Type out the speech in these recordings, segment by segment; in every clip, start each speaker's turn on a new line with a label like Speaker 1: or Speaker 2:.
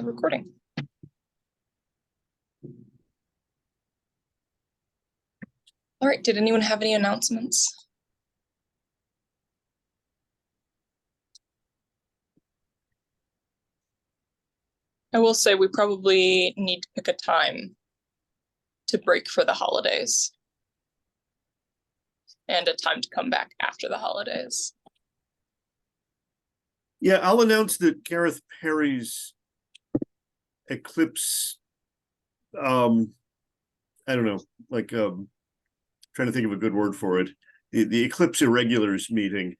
Speaker 1: recording. All right, did anyone have any announcements? I will say we probably need to pick a time to break for the holidays and a time to come back after the holidays.
Speaker 2: Yeah, I'll announce that Gareth Perry's eclipse, I don't know, like trying to think of a good word for it. The eclipse irregulars meeting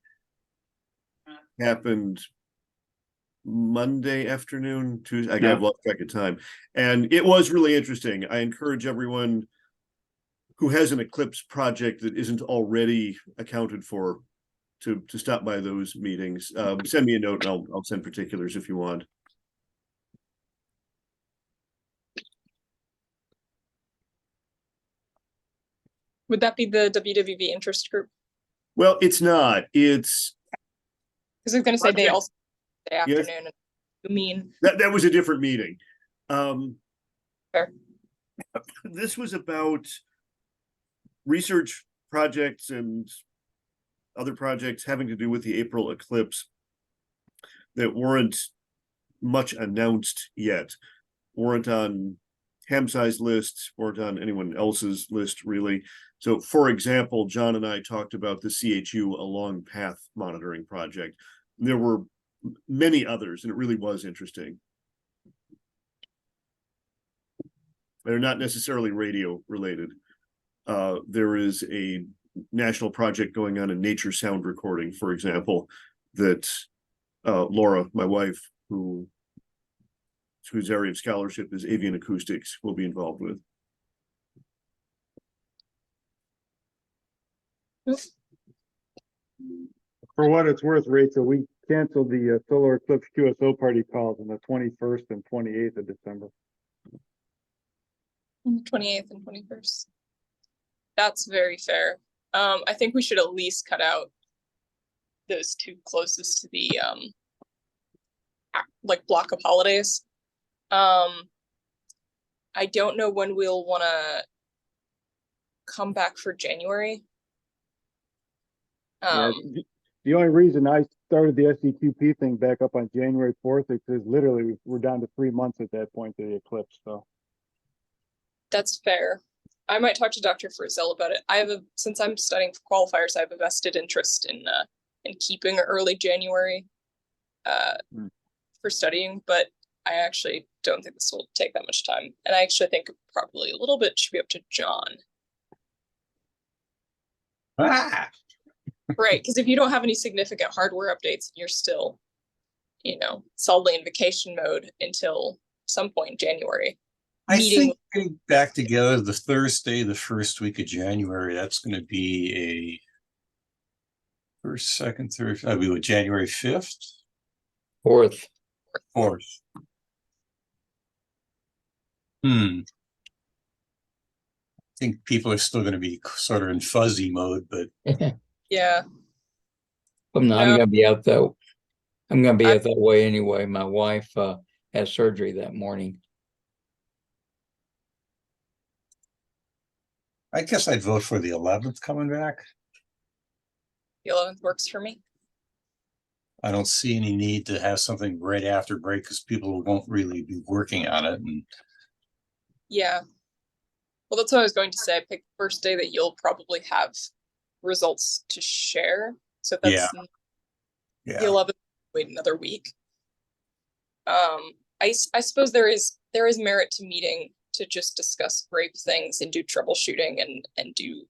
Speaker 2: happened Monday afternoon, Tuesday. I've lost track of time, and it was really interesting. I encourage everyone who has an eclipse project that isn't already accounted for to stop by those meetings. Send me a note, and I'll send particulars if you want.
Speaker 1: Would that be the WWV interest group?
Speaker 2: Well, it's not. It's
Speaker 1: because I was going to say they also the afternoon.
Speaker 2: Yes.
Speaker 1: You mean
Speaker 2: that was a different meeting.
Speaker 1: Fair.
Speaker 2: This was about research projects and other projects having to do with the April eclipse that weren't much announced yet, weren't on HAMSI's list, weren't on anyone else's list really. So, for example, John and I talked about the CHU Along Path monitoring project. There were many others, and it really was interesting. They're not necessarily radio related. There is a national project going on in nature sound recording, for example, that Laura, my wife, whose area of scholarship is avian acoustics, will be involved with.
Speaker 3: For what it's worth, Rachel, we canceled the solar eclipse QSO party calls on the 21st and 28th of December.
Speaker 1: 28th and 21st. That's very fair. I think we should at least cut out those two closest to the like block of holidays. I don't know when we'll want to come back for January.
Speaker 3: The only reason I started the SEQP thing back up on January 4th is because literally we're down to 3 months at that point to the eclipse. So
Speaker 1: that's fair. I might talk to Dr. Frizzell about it. Since I'm studying for qualifiers, I have a vested interest in keeping early January for studying, but I actually don't think this will take that much time. And I actually think probably a little bit should be up to John. Right, because if you don't have any significant hardware updates, you're still, solidly in vacation mode until some point in January.
Speaker 4: I think getting back together the Thursday, the first week of January, that's going to be a first, second, third. That'll be January 5th?
Speaker 5: 4th.
Speaker 4: 4th. I think people are still going to be sort of in fuzzy mode, but
Speaker 1: yeah.
Speaker 5: I'm gonna be out though. I'm gonna be out that way anyway. My wife has surgery that morning.
Speaker 4: I guess I'd vote for the 11th coming back.
Speaker 1: The 11th works for me.
Speaker 4: I don't see any need to have something right after break because people won't really be working on it.
Speaker 1: Yeah. Well, that's what I was going to say. I picked the first day that you'll probably have results to share. So that's the 11th. Wait another week. I suppose there is merit to meeting to just discuss Grape things and do troubleshooting and do,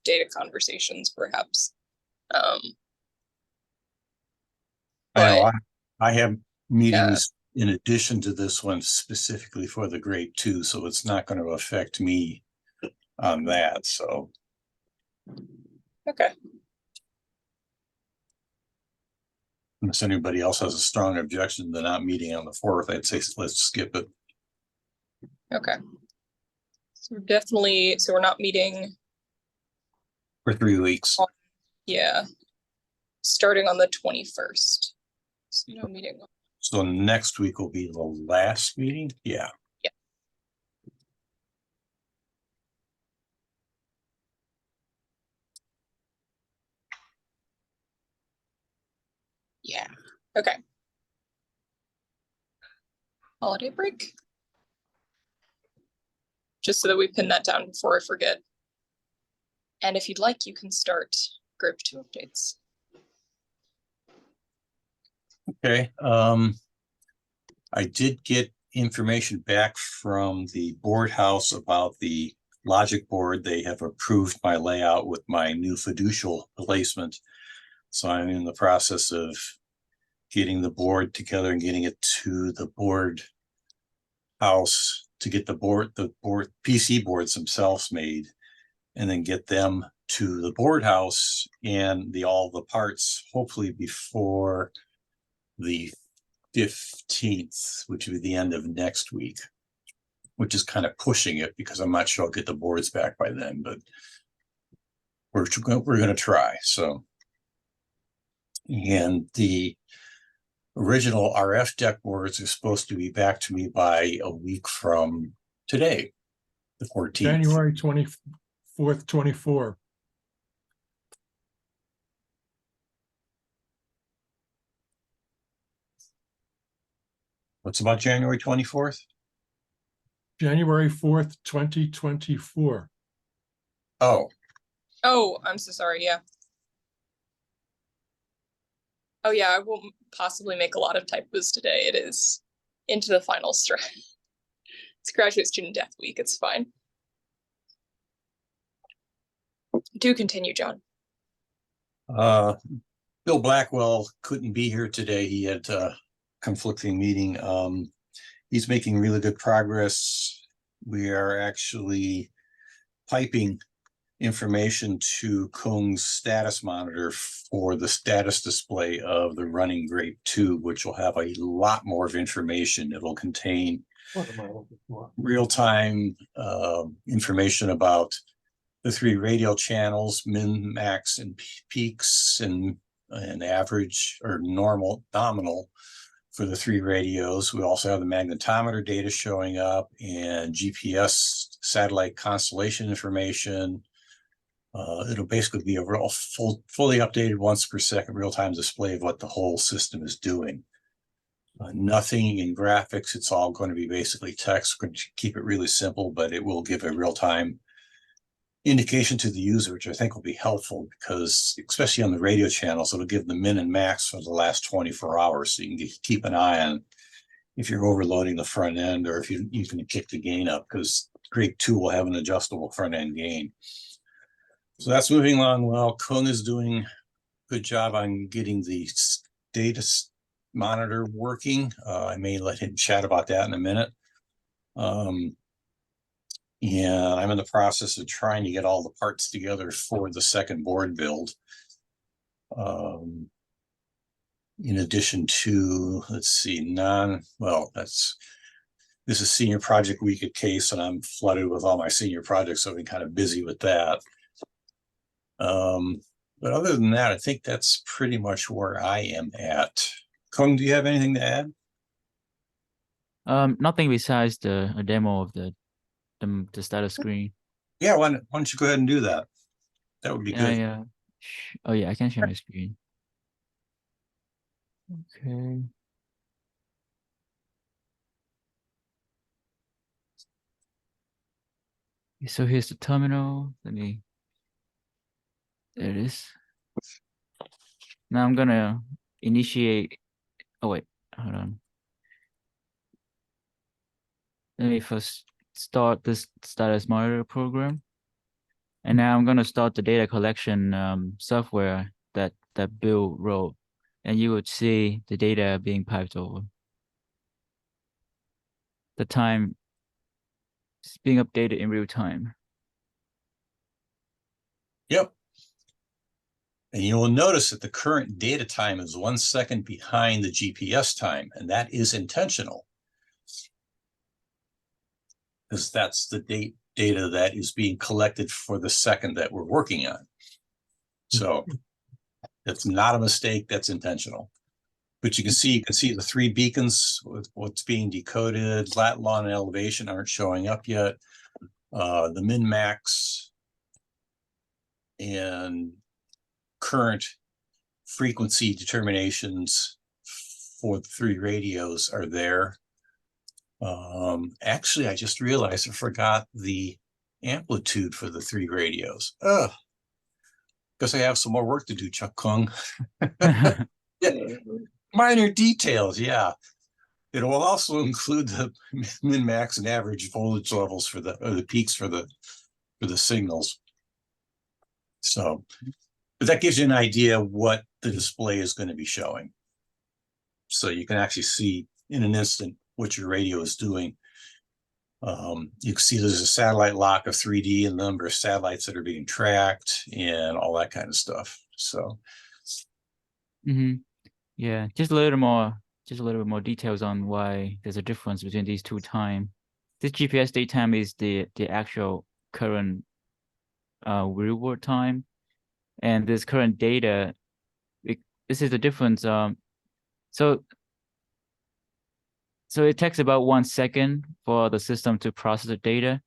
Speaker 1: data conversations perhaps.
Speaker 4: I have meetings in addition to this one specifically for the Grape too, so it's not going to affect me on that. So
Speaker 1: okay.
Speaker 4: Unless anybody else has a strong objection to not meeting on the 4th, I'd say let's skip it.
Speaker 1: Okay. So we're not meeting
Speaker 4: for 3 weeks.
Speaker 1: Yeah. Starting on the 21st. So no meeting.
Speaker 4: So next week will be the last meeting? Yeah.
Speaker 1: Yeah, okay. Holiday break. Just so that we pin that down before I forget. And if you'd like, you can start Grape 2 updates.
Speaker 4: Okay, I did get information back from the board house about the logic board. They have approved my layout with my new fiducial placement. So I'm in the process of getting the board together and getting it to the board house to get the board PC boards themselves made, and then get them to the board house and all the parts hopefully before the 15th, which would be the end of next week, which is kind of pushing it because I'm not sure I'll get the boards back by then, but we're going to try. So, and the original RF deck boards are supposed to be back to me by a week from today, the 14th.
Speaker 6: January 24th, 24.
Speaker 4: What's about January 24th?
Speaker 6: January 4th, 2024.
Speaker 4: Oh,
Speaker 1: I'm so sorry, yeah. Oh yeah, I will possibly make a lot of typos today. It is into the final stretch. It's graduate student death week, it's fine. Do continue, John.
Speaker 4: Bill Blackwell couldn't be here today. He had a conflicting meeting. He's making really good progress. We are actually piping information to Kung's status monitor for the status display of the running Grape 2, which will have a lot more of information. It'll contain real-time information about the 3 radio channels, min, max, and peaks, and average or normal, nominal for the 3 radios. We also have the magnetometer data showing up and GPS satellite constellation information. It'll basically be a real fully updated once per second real-time display of what the whole system is doing. Nothing in graphics. It's all going to be basically text. We're going to keep it really simple, but it will give a real-time indication to the user, which I think will be helpful because, especially on the radio channels, it'll give the min and max for the last 24 hours. So you can keep an eye on if you're overloading the front end or if you can kick the gain up, because Grape 2 will have an adjustable front end gain. So that's moving along well. Kung is doing a good job on getting the data monitor working. I may let him chat about that in a minute. And I'm in the process of trying to get all the parts together for the second board build. In addition to, let's see, this is senior project week at Case, and I'm flooded with all my senior projects, so I've been kind of busy with that. But other than that, I think that's pretty much where I am at. Kung, do you have anything to add?
Speaker 7: Nothing besides a demo of the status screen.
Speaker 4: Yeah, why don't you go ahead and do that? That would be good.
Speaker 7: Yeah. Oh yeah, I can share my screen. Okay. So here's the terminal. There it is. Now I'm gonna initiate. Oh wait, hold on. Let me first start this status monitor program. And now I'm gonna start the data collection software that Bill wrote, and you would see the data being piped over. The time is being updated in real time.
Speaker 4: Yep. And you will notice that the current data time is 1 second behind the GPS time, and that is intentional. Because that's the data that is being collected for the second that we're working on. So that's not a mistake, that's intentional. But you can see the three beacons with what's being decoded. Lat, long, and elevation aren't showing up yet. The min, max, and current frequency determinations for the three radios are there. Actually, I just realized I forgot the amplitude for the three radios. Guess I have some more work to do, Chuck Kung. Yeah. Minor details, yeah. It will also include the min, max, and average voltage levels for the peaks for the signals. So, but that gives you an idea what the display is going to be showing. So you can actually see in an instant what your radio is doing. You can see there's a satellite lock of 3D and the number of satellites that are being tracked and all that kind of stuff. So,
Speaker 7: Yeah, just a little bit more details on why there's a difference between these two time. This GPS date time is the actual current real world time, and this current data, this is the difference. So it takes about 1 second for the system to process the data.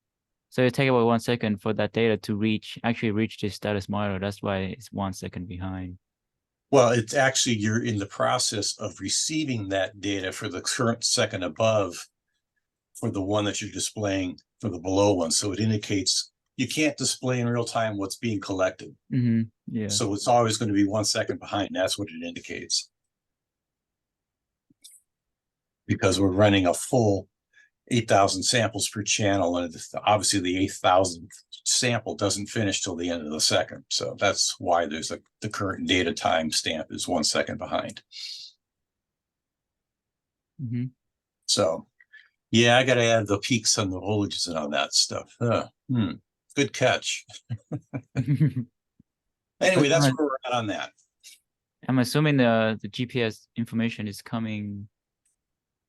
Speaker 7: So it takes about 1 second for that data to actually reach the status monitor. That's why it's 1 second behind.
Speaker 4: well, it's actually you're in the process of receiving that data for the current second above for the one that you're displaying for the below one. So it indicates you can't display in real time what's being collected.
Speaker 7: Yeah.
Speaker 4: So it's always going to be 1 second behind. That's what it indicates. Because we're running a full 8,000 samples per channel, and obviously the 8,000th sample doesn't finish till the end of the second. So that's why there's the current data time stamp is 1 second behind. So, yeah, I got to add the peaks and the voltages and all that stuff. Good catch. Anyway, that's where we're at on that.
Speaker 7: I'm assuming the GPS information is coming.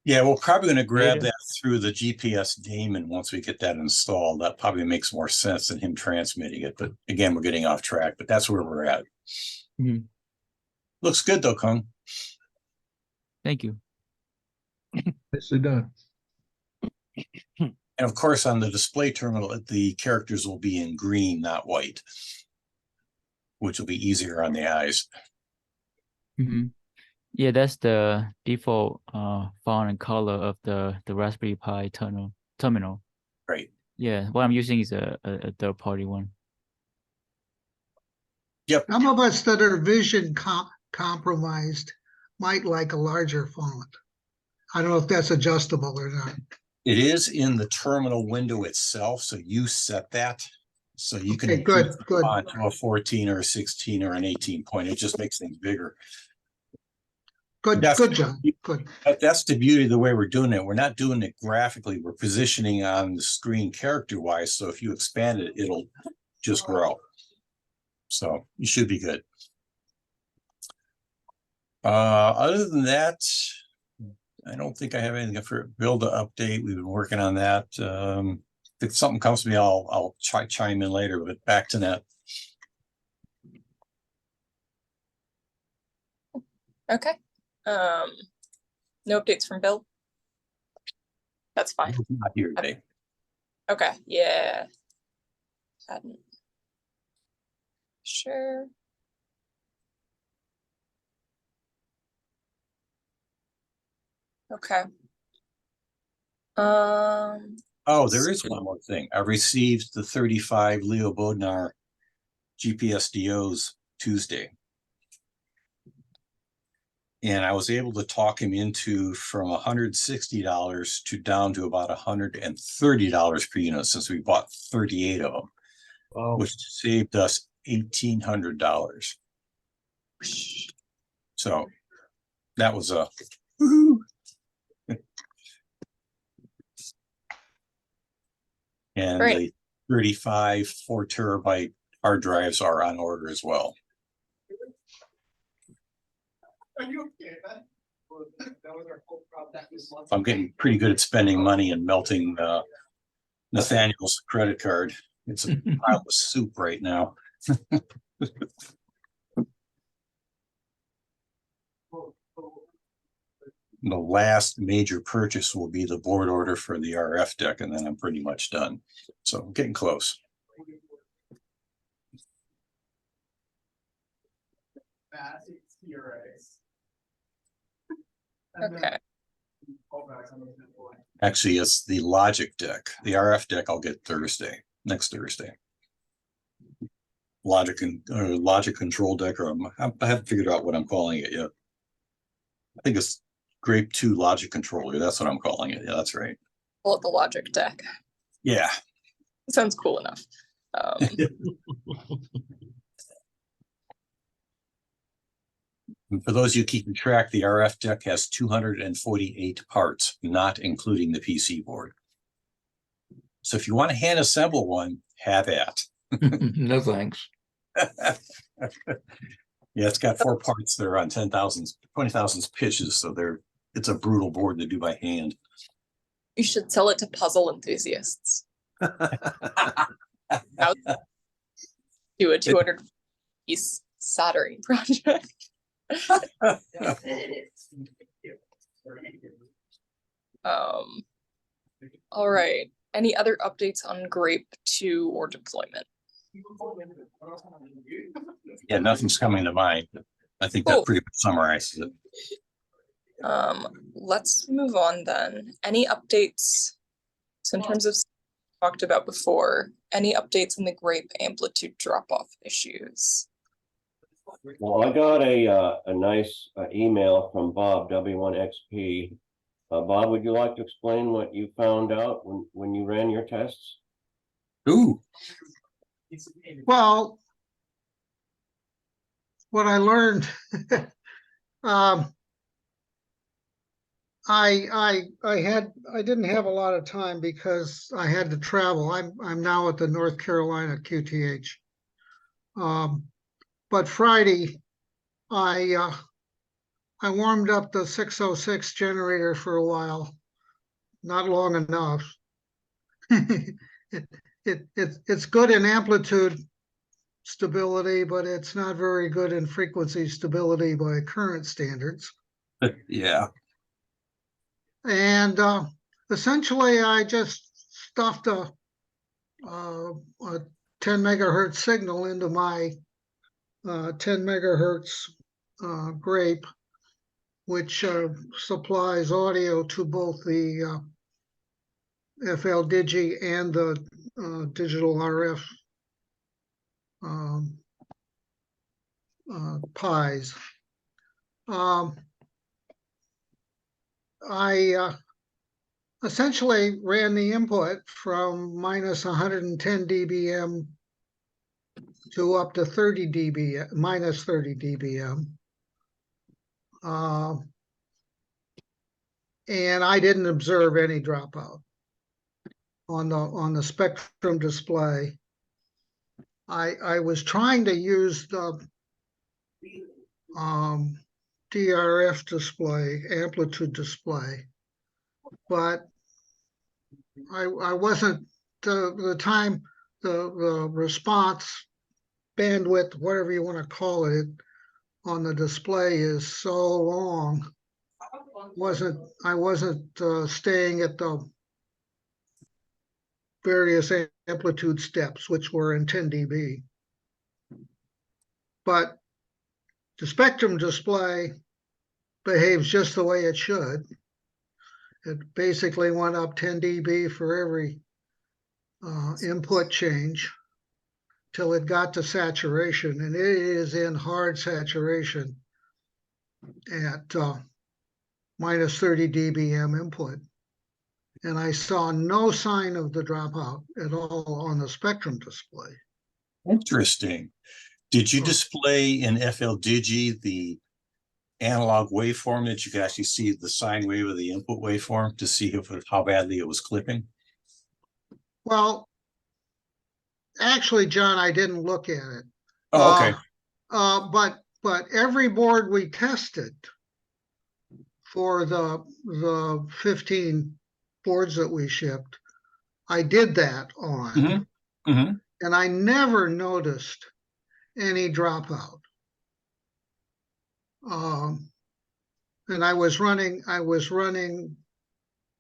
Speaker 4: Yeah, we're probably going to grab that through the GPS daemon once we get that installed. That probably makes more sense than him transmitting it. But again, we're getting off track, but that's where we're at. Looks good though, Kung.
Speaker 7: Thank you.
Speaker 6: Nicely done.
Speaker 4: And of course, on the display terminal, the characters will be in green, not white, which will be easier on the eyes.
Speaker 7: Yeah, that's the default font and color of the Raspberry Pi terminal.
Speaker 4: Right.
Speaker 7: Yeah, what I'm using is a third-party one.
Speaker 4: Yep.
Speaker 8: Some of us that are vision compromised might like a larger font. I don't know if that's adjustable or not.
Speaker 4: It is in the terminal window itself, so you set that. So you can
Speaker 8: good.
Speaker 4: To a 14 or a 16 or an 18 point. It just makes things bigger.
Speaker 8: Good, John. Good.
Speaker 4: That's the beauty of the way we're doing it. We're not doing it graphically. We're positioning on the screen character-wise. So if you expand it, it'll just grow. So you should be good. Other than that, I don't think I have anything for build to update. We've been working on that. If something comes to me, I'll chime in later. But back to that.
Speaker 1: Okay. No updates from Bill. That's fine.
Speaker 4: Not here today.
Speaker 1: Okay. Yeah. Hadn't. Sure. Okay.
Speaker 4: Oh, there is one more thing. I received the 35 Leo Bodnar GPS DOs Tuesday. And I was able to talk him into from $160 to down to about $130 per unit since we bought 38 of them, which saved us $1,800. So that was a woohoo. And
Speaker 1: Great.
Speaker 4: the 35 4 terabyte hard drives are on order as well.
Speaker 9: Are you okay, man? That was our whole problem.
Speaker 4: I'm getting pretty good at spending money and melting Nathaniel's credit card. It's a pile of soup right now. the last major purchase will be the board order for the RF deck, and then I'm pretty much done. So I'm getting close.
Speaker 1: Okay.
Speaker 4: Actually, it's the logic deck. The RF deck I'll get next Thursday. Logic control deck, or I haven't figured out what I'm calling it yet. I think it's Grape 2 logic controller. That's what I'm calling it. Yeah, that's right.
Speaker 1: Call it the logic deck.
Speaker 4: Yeah.
Speaker 1: Sounds cool enough.
Speaker 4: And for those of you keeping track, the RF deck has 248 parts, not including the PC board. So if you want to hand assemble one, have at.
Speaker 5: No thanks.
Speaker 4: Yeah, it's got 4 parts that are on 20,000 pitches, so it's a brutal board to do by hand.
Speaker 1: You should sell it to puzzle enthusiasts. Do a 200-piece soldering project. All right. Any other updates on Grape 2 or deployment?
Speaker 4: Yeah, nothing's coming to mind. I think that pretty much summarizes it.
Speaker 1: Let's move on then. Any updates? So in terms of talked about before, any updates on the Grape amplitude drop-off issues?
Speaker 10: Well, I got a nice email from Bob, W1XP. Bob, would you like to explain what you found out when you ran your tests?
Speaker 4: Ooh.
Speaker 8: Well, what I learned, I didn't have a lot of time because I had to travel. I'm now at the North Carolina QTH. But Friday, I warmed up the 606 generator for a while, not long enough. It's good in amplitude stability, but it's not very good in frequency stability by current standards.
Speaker 4: Yeah.
Speaker 8: And essentially, I just stuffed a 10 megahertz signal into my 10 megahertz Grape, which supplies audio to both the FL-Digi and the digital RF pies. I essentially ran the input from minus 110 dBm to up to 30 dBm, minus 30 dBm. And I didn't observe any dropout on the spectrum display. I was trying to use the DRF display, amplitude display, but I wasn't, the time, the response bandwidth, whatever you want to call it, on the display is so long. I wasn't staying at the various amplitude steps, which were in 10 dB. But the spectrum display behaves just the way it should. It basically went up 10 dB for every input change till it got to saturation, and it is in hard saturation at minus 30 dBm input. And I saw no sign of the dropout at all on the spectrum display.
Speaker 4: Interesting. Did you display in FL-Digi the analog waveform that you could actually see the sine wave of the input waveform to see how badly it was clipping?
Speaker 8: Well, actually, John, I didn't look at it.
Speaker 4: Oh, okay.
Speaker 8: But every board we tested for the 15 boards that we shipped, I did that on, and I never noticed any dropout. and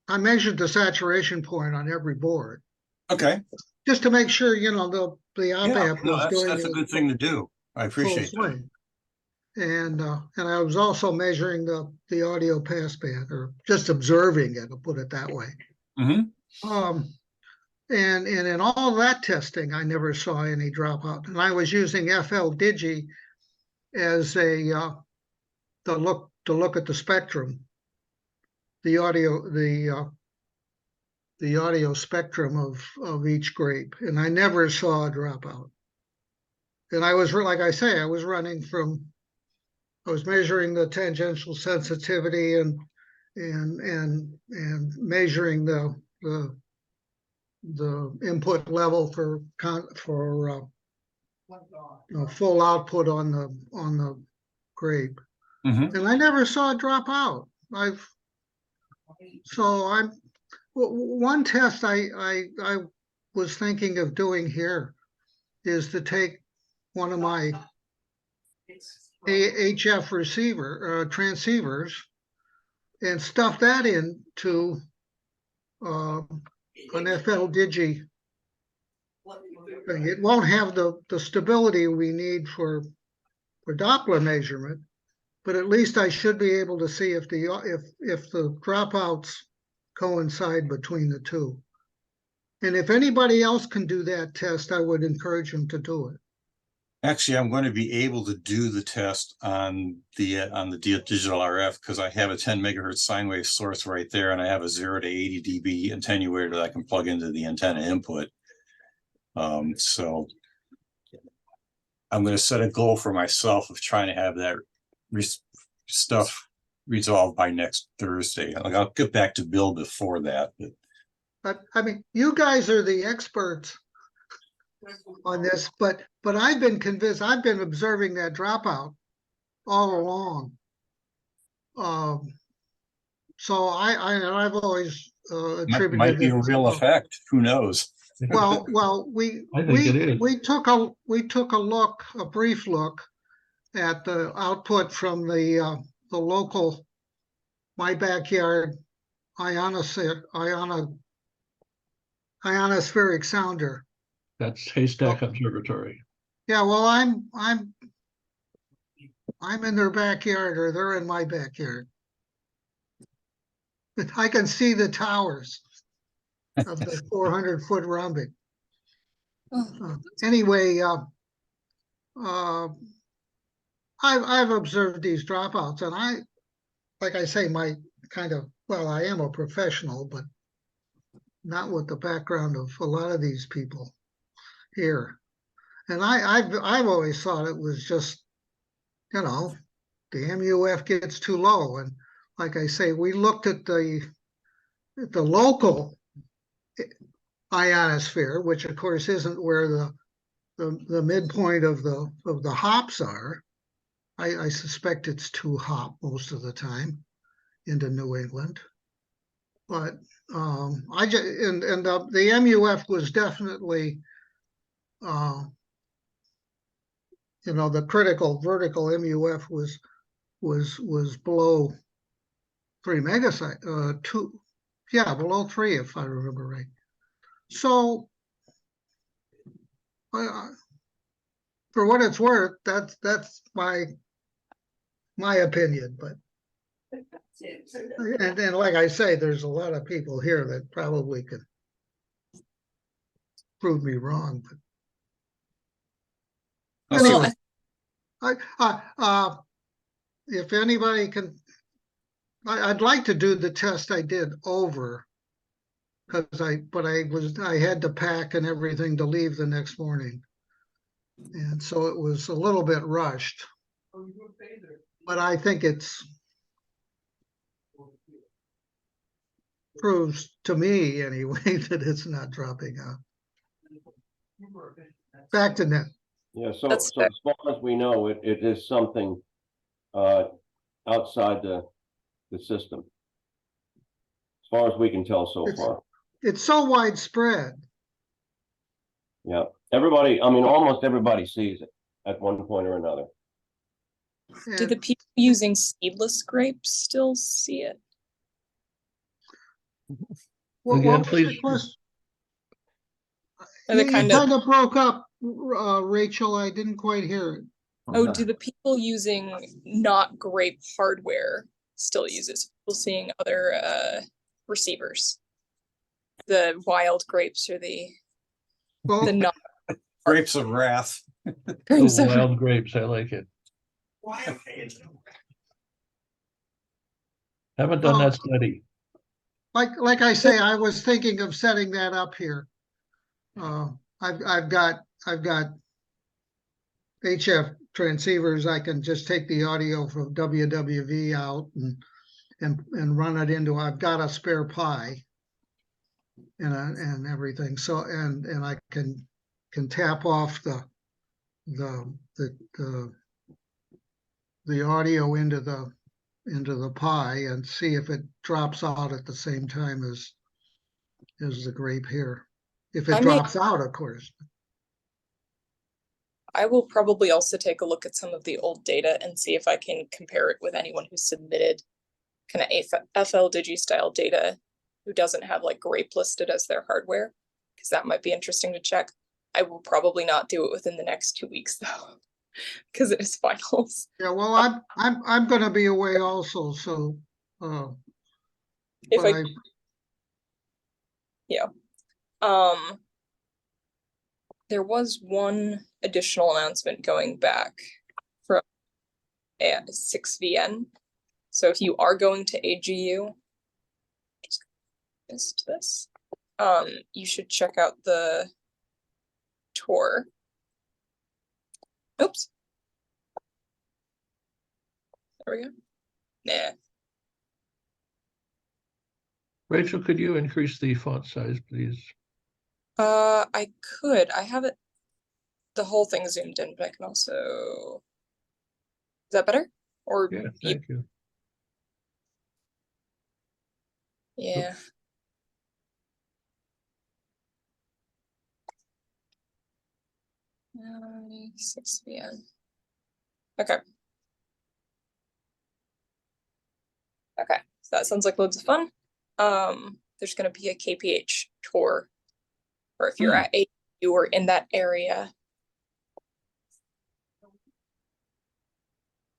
Speaker 8: I measured the saturation point on every board,
Speaker 4: Okay,
Speaker 8: just to make sure, you know, the op
Speaker 4: yeah,
Speaker 8: amp
Speaker 4: no,
Speaker 8: was
Speaker 4: that's,
Speaker 8: going
Speaker 4: that's a
Speaker 8: in
Speaker 4: good thing to do. I
Speaker 8: full
Speaker 4: appreciate that.
Speaker 8: swing. And I was also measuring the audio passband, or just observing it, I'll put it that way.
Speaker 4: Mm-hmm.
Speaker 8: And in all that testing, I never saw any dropout. And I was using FL Digi as to look at the spectrum, the audio spectrum of each grape, and I never saw a dropout. And I was, like I say, I was measuring the tangential sensitivity and measuring the input level for full output on the grape,
Speaker 4: Mm-hmm.
Speaker 8: and I never saw a dropout. One test I was thinking of doing here is to take one of my HF transceivers and stuff that into an FL Digi thing. It won't have the stability we need for Doppler measurement, but at least I should be able to see if the dropouts coincide between the two. And if anybody else can do that test, I would encourage them to do it.
Speaker 4: Actually, I'm going to be able to do the test on the digital RF because I have a 10 megahertz sine wave source right there, and I have a 0 to 80 dB attenuator that I can plug into the antenna input. So I'm going to set a goal for myself of trying to have that stuff resolved by next Thursday. I'll get back to Bill before that.
Speaker 8: But I mean, you guys are the experts on this, but I've been convinced. I've been observing that dropout all along. So I've always attributed
Speaker 4: might be a real effect. Who knows?
Speaker 8: Well, we took a brief look at the output from the local my backyard ionospheric sounder.
Speaker 6: That's Haystack Observatory.
Speaker 8: Yeah, well, I'm in their backyard, or they're in my backyard. I can see the towers of the 400-foot rhombing. Anyway, I've observed these dropouts, and like I say, I am a professional, but not with the background of a lot of these people here. And I've always thought it was just, you know, the MUF gets too low. And like I say, we looked at the local ionosphere, which of course isn't where the midpoint of the hops are. I suspect it's too hot most of the time into New England. But the MUF was definitely the critical vertical MUF was below 3 megasecond, below 3 if I remember right. So for what it's worth, that's my opinion. But and like I say, there's a lot of people here that probably could prove me wrong. But anyway, if anybody can, I'd like to do the test I did over, because I had to pack and everything to leave the next morning, and so it was a little bit rushed. But I think it's proves to me anyway that it's not dropping out. Back to Ned.
Speaker 10: Yeah, so as far as we know, it is something outside the system, as far as we can tell so far.
Speaker 8: It's so widespread.
Speaker 10: Yeah, everybody, I mean, almost everybody sees it at one point or another.
Speaker 1: Do the people using seedless grapes still see it?
Speaker 6: Again,
Speaker 8: was the
Speaker 6: please.
Speaker 8: question?
Speaker 1: Are they
Speaker 8: You
Speaker 1: kind of,
Speaker 8: kind of broke up, Rachel. I didn't quite hear it.
Speaker 1: oh, do the people using not grape hardware still use it? So people seeing other receivers? The wild grapes or the
Speaker 8: Well,
Speaker 1: not
Speaker 4: Grapes of wrath.
Speaker 1: grapes
Speaker 6: The
Speaker 1: of
Speaker 6: wild grapes, I like it. Haven't done that study.
Speaker 8: like I say, I was thinking of setting that up here. I've got HF transceivers. I can just take the audio from WWV out and run it into. I've got a spare Pi and everything. So and I can tap off the audio into the Pi and see if it drops out at the same time as the grape here. If it drops out, of course.
Speaker 1: I will probably also take a look at some of the old data and see if I can compare it with anyone who submitted kind of FL Digi style data who doesn't have like grape listed as their hardware, because that might be interesting to check. I will probably not do it within the next 2 weeks though, because it is finals.
Speaker 8: Yeah, well, I'm going to be away also, so
Speaker 1: If
Speaker 8: but
Speaker 1: yeah. There was one additional announcement going back from 6VN. So if you are going to AGU, just missed this, you should check out the tour. Oops. There we go. Nah.
Speaker 6: Rachel, could you increase the font size, please?
Speaker 1: I could. I have it, the whole thing zoomed in, but I can also. Is that better? Or
Speaker 6: Yeah, thank you.
Speaker 1: Yeah. Uh, 6VN. Okay. Okay, so that sounds like loads of fun. There's going to be a KPH tour, or if you're at AU or in that area.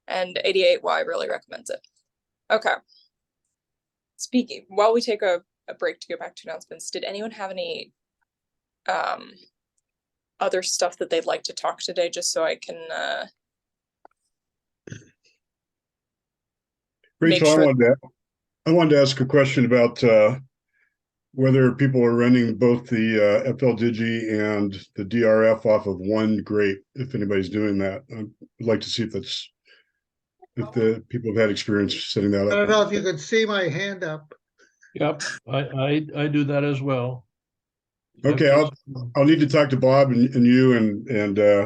Speaker 1: And 88Y really recommends it. Okay. Speaking, while we take a break to go back to announcements, did anyone have any other stuff that they'd like to talk today, just so I can
Speaker 11: Rachel,
Speaker 1: sure.
Speaker 11: I wanted to ask a question about whether people are running both the FL Digi and the DRF off of one grape, if anybody's doing that. I'd like to see if the people have had experience setting that
Speaker 8: I
Speaker 11: up.
Speaker 8: don't know if you could see my hand up.
Speaker 6: Yep, I do that as well.
Speaker 11: Okay, I'll need to talk to Bob and you and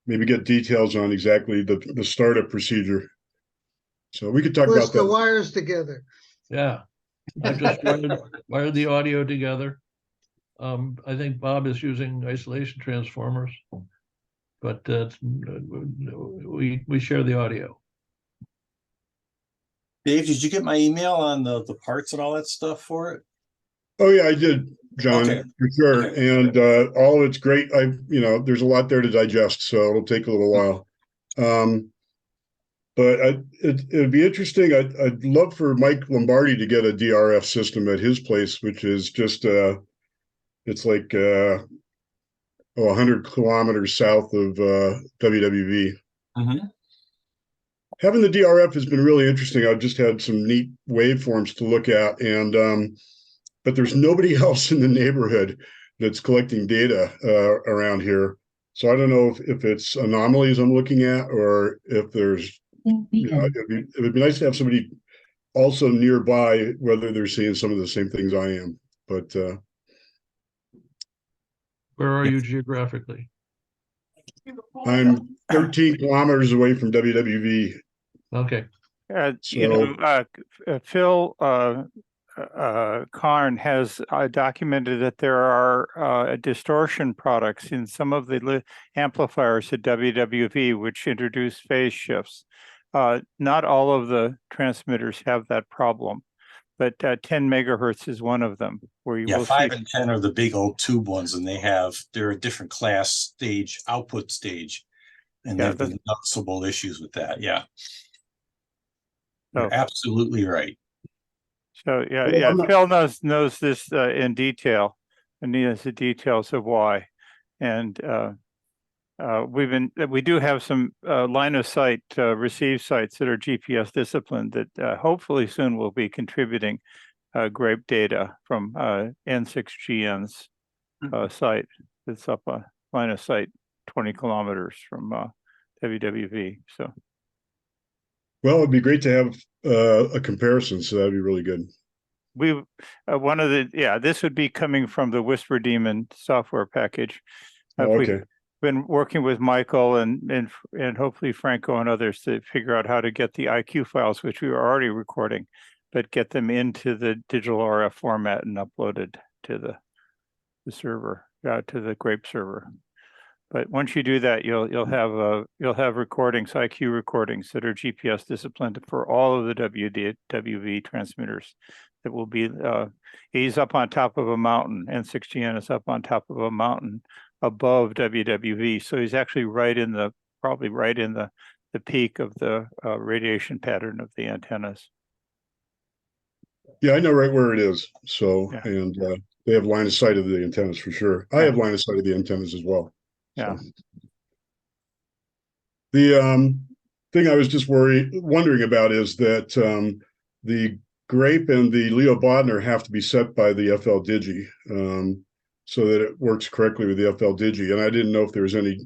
Speaker 11: maybe get details on exactly the startup procedure. So we could talk
Speaker 8: Push
Speaker 11: about
Speaker 8: the
Speaker 11: that.
Speaker 8: wires together.
Speaker 6: Yeah, I just wired the audio together. I think Bob is using isolation transformers, but we share the audio.
Speaker 4: Dave, did you get my email on the parts and all that stuff for it?
Speaker 11: Oh yeah, I did, John,
Speaker 4: Okay.
Speaker 11: for sure.
Speaker 4: Okay.
Speaker 11: And all of it's great. There's a lot there to digest, so it'll take a little while. But it'd be interesting. I'd love for Mike Lombardi to get a DRF system at his place, which is just it's like 100 kilometers south of WWV.
Speaker 4: Mm-hmm.
Speaker 11: Having the DRF has been really interesting. I've just had some neat waveforms to look at, and but there's nobody else in the neighborhood that's collecting data around here. So I don't know if it's anomalies I'm looking at, or if there's, it would be nice to have somebody also nearby, whether they're seeing some of the same things I am. But
Speaker 6: Where are you geographically?
Speaker 11: I'm 13 kilometers away from WWV.
Speaker 6: Okay.
Speaker 9: Phil Karn has documented that there are distortion products in some of the amplifiers at WWV which introduce phase shifts. not all of the transmitters have that problem, but 10 megahertz is one of them where you
Speaker 4: Yeah,
Speaker 9: will
Speaker 4: 5
Speaker 9: see.
Speaker 4: and 10 are the big old tube ones, and they're a different class stage, output stage. And
Speaker 9: Yeah,
Speaker 4: there've been noticeable issues with that. Yeah. You're
Speaker 9: So-
Speaker 4: absolutely right.
Speaker 9: So yeah,
Speaker 2: Well,
Speaker 9: yeah,
Speaker 2: I'm not-
Speaker 9: Phil knows this in detail, and he has the details of why. And we do have some line of sight receive sites that are GPS disciplined that hopefully soon will be contributing Grape data from N6GN's site. It's up a line of sight 20 kilometers from WWV. So
Speaker 11: Well, it'd be great to have a comparison, so that'd be really good.
Speaker 9: we this would be coming from the Whisper Demon software package.
Speaker 11: Oh,
Speaker 9: We've
Speaker 11: okay.
Speaker 9: been working with Michael and hopefully Franco and others to figure out how to get the IQ files, which we were already recording, but get them into the digital RF format and uploaded to the server, to the Grape server. But once you do that, you'll have recordings, IQ recordings that are GPS disciplined for all of the WV transmitters. That will be he's up on top of a mountain, N6GN is up on top of a mountain above WWV, so he's actually probably right in the peak of the radiation pattern of the antennas.
Speaker 11: Yeah, I know right where it is. So,
Speaker 9: Yeah.
Speaker 11: and they have line of sight of the antennas for sure. I have line of sight of the antennas as well.
Speaker 9: Yeah.
Speaker 11: So. The thing I was just wondering about is that the Grape and the Leo Bodner have to be set by the FL Digi so that it works correctly with the FL Digi. And I didn't know if there was any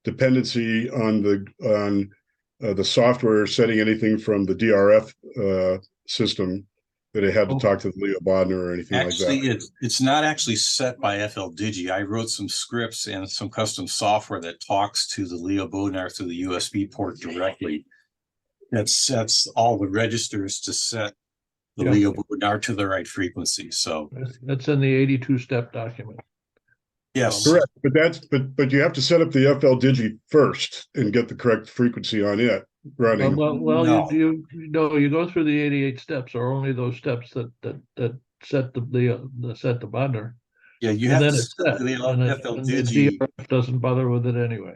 Speaker 11: dependency on the software setting anything from the DRF system that it had to talk to the Leo Bodner or anything like that.
Speaker 4: Actually, it's not actually set by FL Digi. I wrote some scripts and some custom software that talks to the Leo Bodnar through the USB port directly. That sets all the registers to set the Leo Bodnar to the right frequency. So
Speaker 6: That's in the 82-step document.
Speaker 4: yes,
Speaker 11: Correct, but you have to set up the FL Digi first and get the correct frequency on it running.
Speaker 6: Well, you go through the 88 steps, or only those steps that set the Bodnar.
Speaker 4: Yeah, you
Speaker 6: And
Speaker 4: have
Speaker 6: then
Speaker 4: to
Speaker 6: it's
Speaker 4: set
Speaker 6: set,
Speaker 4: the
Speaker 6: and
Speaker 4: FL
Speaker 6: the
Speaker 4: Digi.
Speaker 6: DRF doesn't bother with it anyway.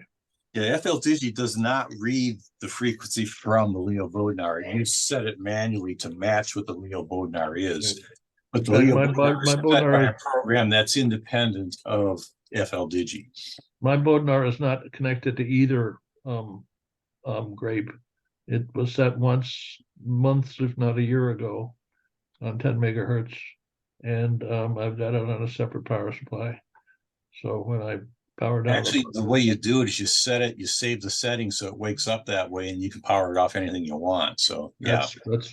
Speaker 4: Yeah, FL Digi does not read the frequency from the Leo Bodnar. You set it manually to match what the Leo Bodnar is. But the Leo Bodnar is set by a program that's independent of FL Digi.
Speaker 6: My Bodnar is not connected to either Grape. It was set once, months, if not a year ago, on 10 megahertz, and I've got it on a separate power supply. So when I power down,
Speaker 4: actually, the way you do it is you set it, you save the settings so it wakes up that way, and you can power it off anything you want. So yeah,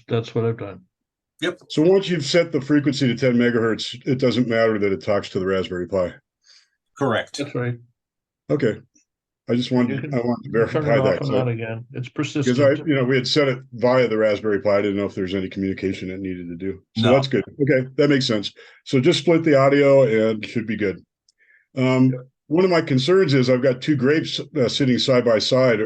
Speaker 6: that's what I've done.
Speaker 4: Yep.
Speaker 11: So once you've set the frequency to 10 megahertz, it doesn't matter that it talks to the Raspberry Pi.
Speaker 4: Correct.
Speaker 6: That's right.
Speaker 11: Okay. I wanted to verify
Speaker 6: turn it
Speaker 11: that.
Speaker 6: off and on again. It's persistent.
Speaker 11: Because we had set it via the Raspberry Pi. I didn't know if there was any communication it needed to do. So
Speaker 4: No.
Speaker 11: That's good. Okay, that makes sense. So just split the audio and should be good. One of my concerns is I've got two Grapes sitting side by side.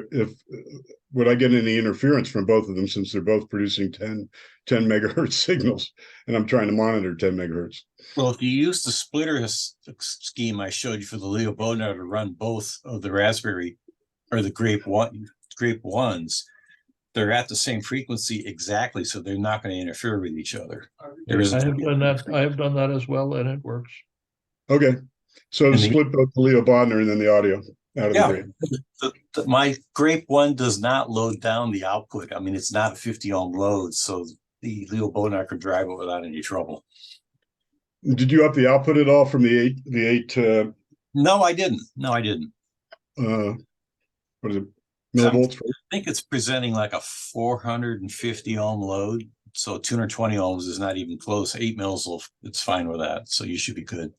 Speaker 11: Would I get any interference from both of them since they're both producing 10 megahertz signals and I'm trying to monitor 10 megahertz?
Speaker 4: Well, if you use the splitter scheme I showed you for the Leo Bodnar to run both of the Raspberry or the Grape ones, they're at the same frequency exactly, so they're not going to interfere with each other.
Speaker 6: I have done that. I have done that as well, and it works.
Speaker 11: Okay. So split both the Leo Bodnar and then the audio out of the Grape.
Speaker 4: My Grape 1 does not load down the output. I mean, it's not a 50 ohm load, so the Leo Bodnar can drive it without any trouble.
Speaker 11: Did you up the output at all from the eight?
Speaker 4: No, I didn't. What
Speaker 11: is it? Millivolts?
Speaker 4: I think it's presenting like a 450 ohm load. So 220 ohms is not even close. 8 mils, it's fine with that. So you should be good.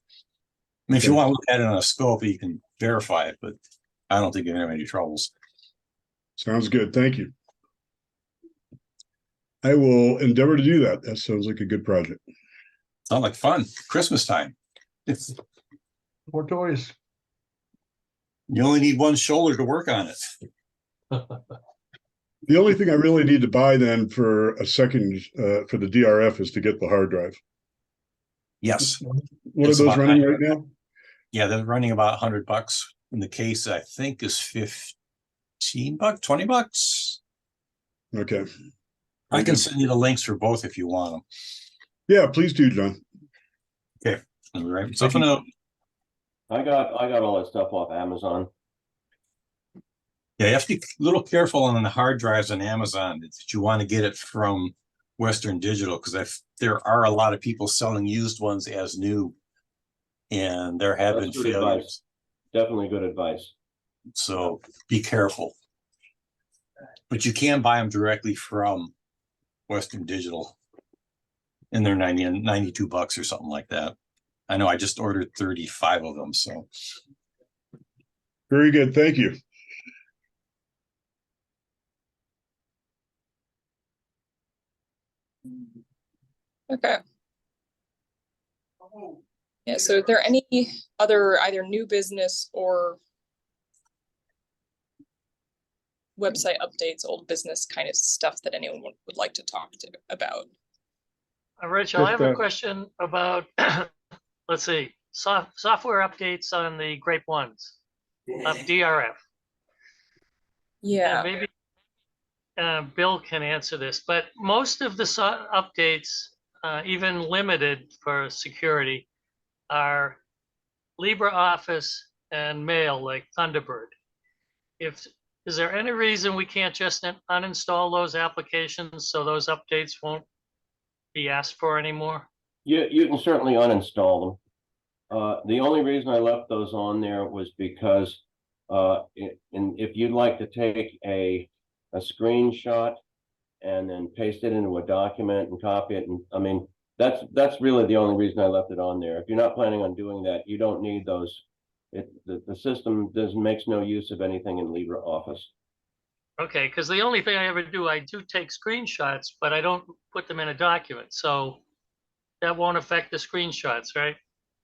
Speaker 4: I mean, if you want to look at it on a scope, you can verify it, but I don't think you're going to have any troubles.
Speaker 11: Sounds good. Thank you. I will endeavor to do that. That sounds like a good project.
Speaker 4: Sounds like fun. Christmas time. It's
Speaker 6: more toys.
Speaker 4: You only need one shoulder to work on it.
Speaker 11: The only thing I really need to buy then for a second, for the DRF is to get the hard drive.
Speaker 4: Yes,
Speaker 11: What are
Speaker 4: It's
Speaker 11: those
Speaker 4: about
Speaker 11: running
Speaker 4: nine-
Speaker 11: right now?
Speaker 4: yeah, they're running about $100. In the case, I think is $15, $20.
Speaker 11: Okay.
Speaker 4: I can send you the links for both if you want them.
Speaker 11: Yeah, please do, John.
Speaker 4: Okay, all right. Something else.
Speaker 10: I got all that stuff off Amazon.
Speaker 4: Yeah, you have to be a little careful on the hard drives on Amazon that you want to get it from Western Digital, because there are a lot of people selling used ones as new, and there have been
Speaker 10: That's good
Speaker 4: failures.
Speaker 10: advice. Definitely good advice.
Speaker 4: So be careful. But you can buy them directly from Western Digital, and they're $92 or something like that. I know I just ordered 35 of them, so.
Speaker 11: Very good. Thank you.
Speaker 1: Okay. Yeah, so are there any other either new business or website updates, old business kind of stuff that anyone would like to talk about?
Speaker 12: Rachel, I have a
Speaker 11: Just,
Speaker 12: question about, let's see, software updates on the Grape ones of DRF.
Speaker 1: Yeah.
Speaker 12: And maybe Bill can answer this, but most of the updates, even limited for security, are LibreOffice and mail like Thunderbird. Is there any reason we can't just uninstall those applications so those updates won't be asked for anymore?
Speaker 10: You can certainly uninstall them. The only reason I left those on there was because if you'd like to take a screenshot and then paste it into a document and copy it, and I mean, that's really the only reason I left it on there. If you're not planning on doing that, you don't need those. The system makes no use of anything in LibreOffice.
Speaker 12: Okay, because the only thing I do take screenshots, but I don't put them in a document. So that won't affect the screenshots, right?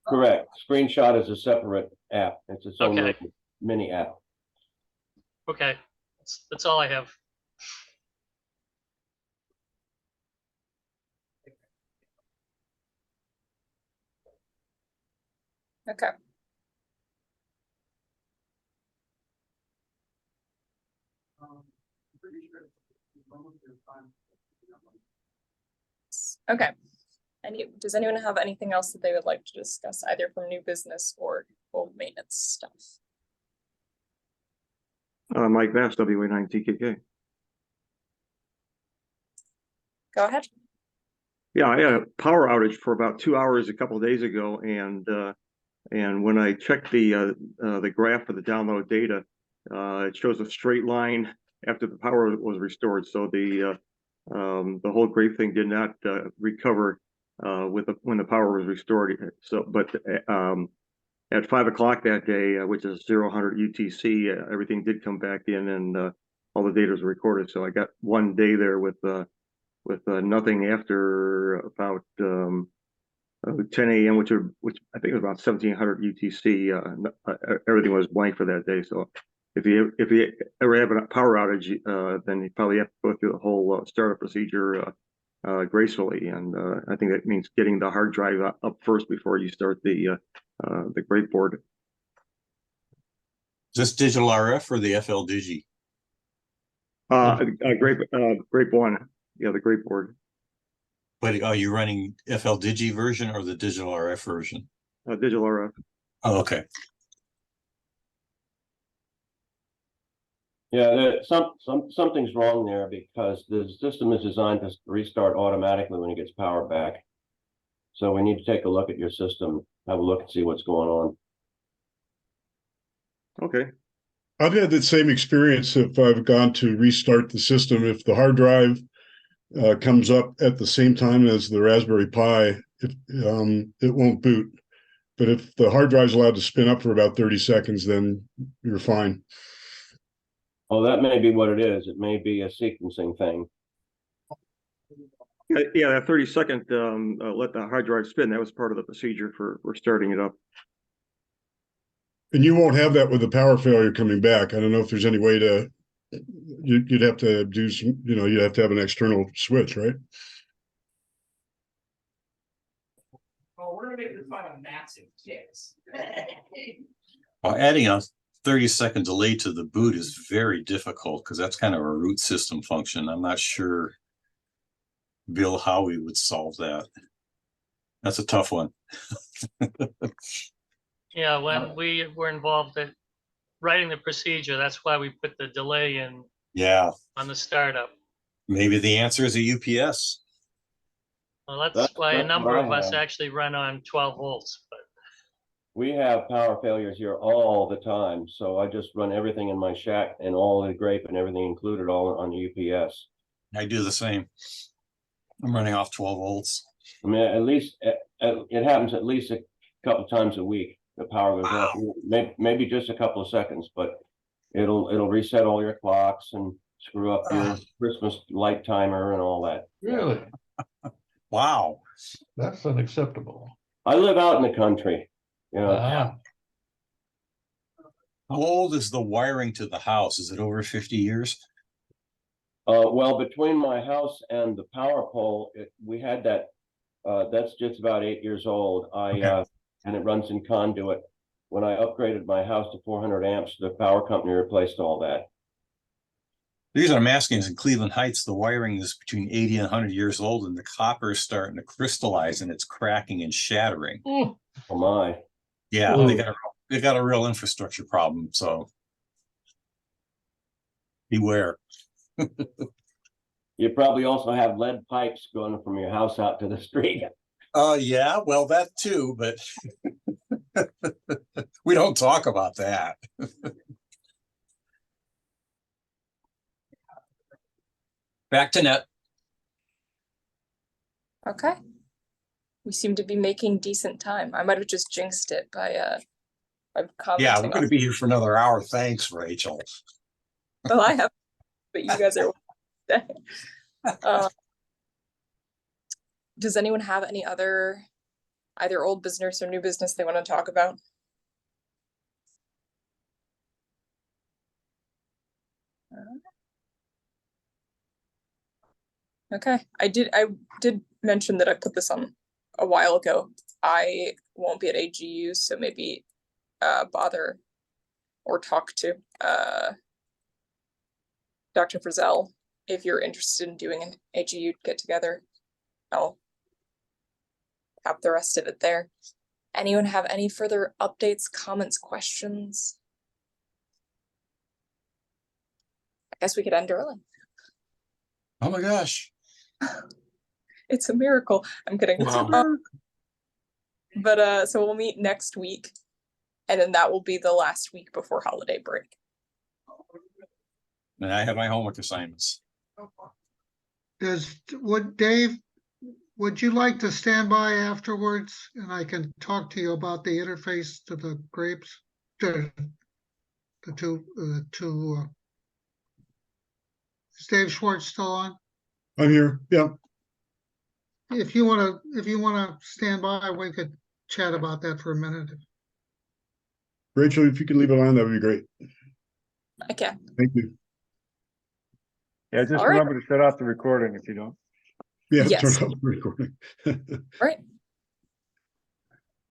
Speaker 10: Correct. Screenshot is a separate app. It's its own
Speaker 12: Okay.
Speaker 10: mini app.
Speaker 12: Okay, that's all I have.
Speaker 1: Okay. Okay. Does anyone have anything else that they would like to discuss, either from new business or old maintenance stuff?
Speaker 13: Mike Bass, WA9TKK.
Speaker 1: Go ahead.
Speaker 13: Yeah, I had a power outage for about 2 hours a couple of days ago, and when I checked the graph for the download data, it shows a straight line after the power was restored. So the whole Grape thing did not recover when the power was restored. So, but at 5 o'clock that day, which is 0000 UTC, everything did come back in, and all the data was recorded. So I got 1 day there with nothing after about 10 a.m., which I think was about 1700 UTC. Everything was blank for that day. So if you ever have a power outage, then you probably have to go through the whole startup procedure gracefully, and I think that means getting the hard drive up first before you start the Grape board.
Speaker 4: Is this digital RF or the FL Digi?
Speaker 13: Grape 1, yeah, the Grape board.
Speaker 4: But are you running FL Digi version or the digital RF version?
Speaker 13: Digital RF.
Speaker 4: Oh, okay.
Speaker 10: Yeah, something's wrong there because the system is designed to restart automatically when it gets power back. So we need to take a look at your system, have a look and see what's going on.
Speaker 13: Okay.
Speaker 11: I've had that same experience if I've gone to restart the system. If the hard drive comes up at the same time as the Raspberry Pi, it won't boot. But if the hard drive's allowed to spin up for about 30 seconds, then you're fine.
Speaker 10: Oh, that may be what it is. It may be a sequencing thing.
Speaker 13: Yeah, that 30-second let the hard drive spin, that was part of the procedure for starting it up.
Speaker 11: And you won't have that with the power failure coming back. I don't know if there's any way to you'd have to do some, you'd have to have an external switch, right?
Speaker 14: Oh, we're gonna make this fun on massive kicks.
Speaker 4: Well, adding a 30-second delay to the boot is very difficult because that's kind of a root system function. I'm not sure, Bill, how we would solve that. That's a tough one.
Speaker 12: Yeah, when we were involved in writing the procedure, that's why we put the delay in
Speaker 4: Yeah,
Speaker 12: on the startup.
Speaker 4: maybe the answer is a UPS.
Speaker 12: Well, that's
Speaker 10: That's-
Speaker 12: why a
Speaker 10: that's
Speaker 12: number
Speaker 10: what
Speaker 12: of
Speaker 10: I
Speaker 12: us
Speaker 10: have.
Speaker 12: actually run on 12 volts, but
Speaker 10: We have power failures here all the time, so I just run everything in my shack and all the Grape and everything included all on UPS.
Speaker 4: I do the same. I'm running off 12 volts.
Speaker 10: I mean, at least it happens at least a couple times a week. The power goes off, maybe just a couple of seconds, but it'll reset all your clocks and screw up your Christmas light timer and all that.
Speaker 6: Really?
Speaker 4: Wow.
Speaker 6: That's unacceptable.
Speaker 10: I live out in the country, you know.
Speaker 6: Ah,
Speaker 4: How old is the wiring to the house? Is it over 50 years?
Speaker 10: Well, between my house and the power pole, we had that. That's just about 8 years old.
Speaker 4: Okay.
Speaker 10: And it runs in conduit. When I upgraded my house to 400 amps, the power company replaced all that.
Speaker 4: The reason I'm asking is in Cleveland Heights, the wiring is between 80 and 100 years old, and the copper is starting to crystallize and it's cracking and shattering.
Speaker 10: Oh my!
Speaker 4: Yeah,
Speaker 6: Ooh.
Speaker 4: they got a real infrastructure problem. So beware.
Speaker 10: You probably also have lead pipes going from your house out to the street.
Speaker 4: Yeah, well, that too, but we don't talk about that. Back to net.
Speaker 1: Okay. We seem to be making decent time. I might have just jinxed it by commenting.
Speaker 4: Yeah, we're going to be here for another hour. Thanks, Rachel.
Speaker 1: Well, I have, but you guys are. Does anyone have any other, either old business or new business they want to talk about? Okay, I did mention that I put this on a while ago. I won't be at AGU, so maybe bother or talk to Dr. Frizzell if you're interested in doing an AGU get together. I'll have the rest of it there. Anyone have any further updates, comments, questions? I guess we could end early.
Speaker 4: Oh my gosh.
Speaker 1: It's a miracle. I'm kidding.
Speaker 5: Wow.
Speaker 1: But so we'll meet next week, and then that will be the last week before holiday break.
Speaker 4: And I have my homework assignments.
Speaker 8: Dave, would you like to stand by afterwards and I can talk to you about the interface to the grapes? The two, is Dave Schwartz still on?
Speaker 11: I'm here. Yeah.
Speaker 8: If you wanna stand by, we could chat about that for a minute.
Speaker 11: Rachel, if you could leave it on, that would be great.
Speaker 1: Okay.
Speaker 11: Thank you.
Speaker 3: Yeah, just
Speaker 1: All right.
Speaker 3: remember to shut off the recording if you don't.
Speaker 11: Yeah,
Speaker 1: Yes.
Speaker 11: turn off the recording.
Speaker 1: All right.